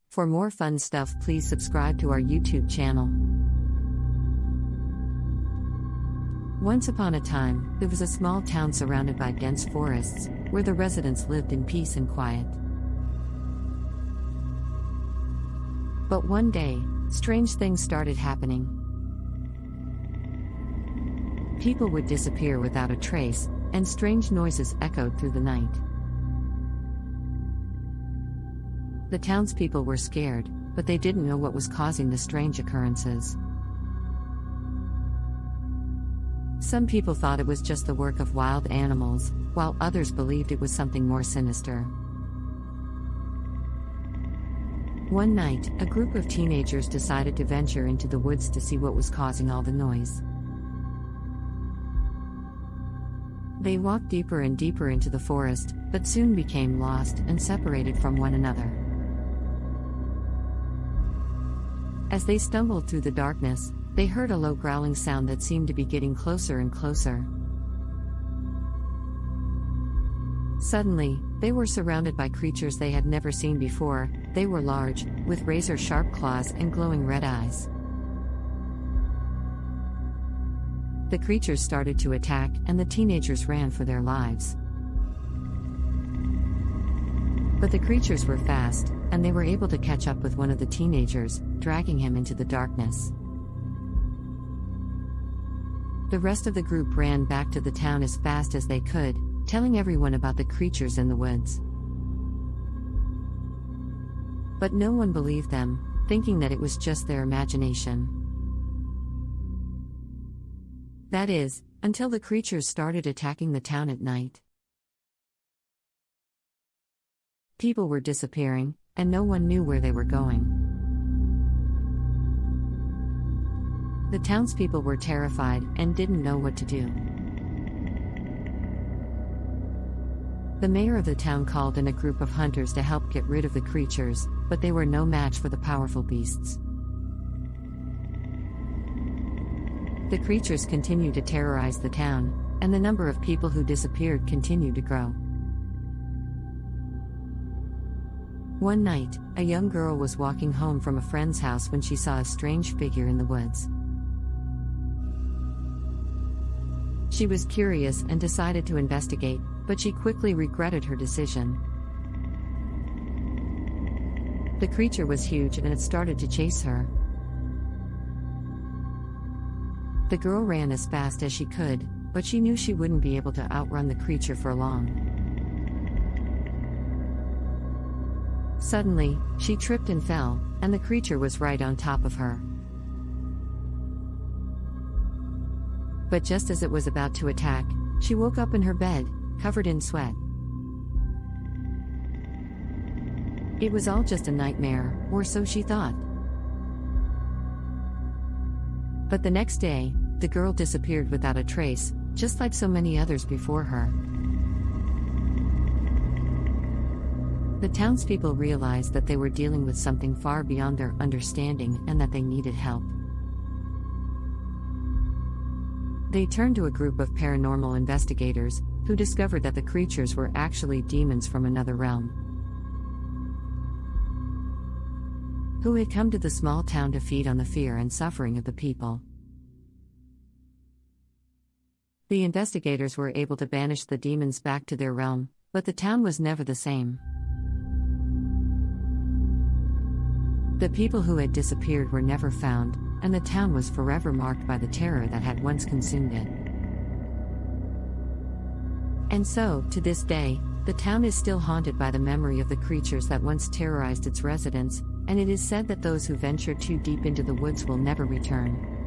For more fun stuff, please subscribe to our YouTube channel. Once upon a time, there was a small town surrounded by dense forests, where the residents lived in peace and quiet. But one day, strange things started happening. People would disappear without a trace, and strange noises echoed through the night. The townspeople were scared, but they didn't know what was causing the strange occurrences. Some people thought it was just the work of wild animals, while others believed it was something more sinister. One night, a group of teenagers decided to venture into the woods to see what was causing all the noise. They walked deeper and deeper into the forest, but soon became lost and separated from one another. As they stumbled through the darkness, they heard a low growling sound that seemed to be getting closer and closer. Suddenly, they were surrounded by creatures they had never seen before. They were large, with razor-sharp claws and glowing red eyes. The creatures started to attack, and the teenagers ran for their lives. But the creatures were fast, and they were able to catch up with one of the teenagers, dragging him into the darkness. The rest of the group ran back to the town as fast as they could, telling everyone about the creatures in the woods. But no one believed them, thinking that it was just their imagination. That is, until the creatures started attacking the town at night. People were disappearing, and no one knew where they were going. The townspeople were terrified and didn't know what to do. The mayor of the town called in a group of hunters to help get rid of the creatures, but they were no match for the powerful beasts. The creatures continued to terrorize the town, and the number of people who disappeared continued to grow. One night, a young girl was walking home from a friend's house when she saw a strange figure in the woods. She was curious and decided to investigate, but she quickly regretted her decision. The creature was huge and it started to chase her. The girl ran as fast as she could, but she knew she wouldn't be able to outrun the creature for long. Suddenly, she tripped and fell, and the creature was right on top of her. But just as it was about to attack, she woke up in her bed, covered in sweat. It was all just a nightmare, or so she thought. But the next day, the girl disappeared without a trace, just like so many others before her. The townspeople realized that they were dealing with something far beyond their understanding and that they needed help. They turned to a group of paranormal investigators, who discovered that the creatures were actually demons from another realm, who had come to the small town to feed on the fear and suffering of the people. The investigators were able to banish the demons back to their realm, but the town was never the same. The people who had disappeared were never found, and the town was forever marked by the terror that had once consumed it. And so, to this day, the town is still haunted by the memory of the creatures that once terrorized its residents, and it is said that those who venture too deep into the woods will never return.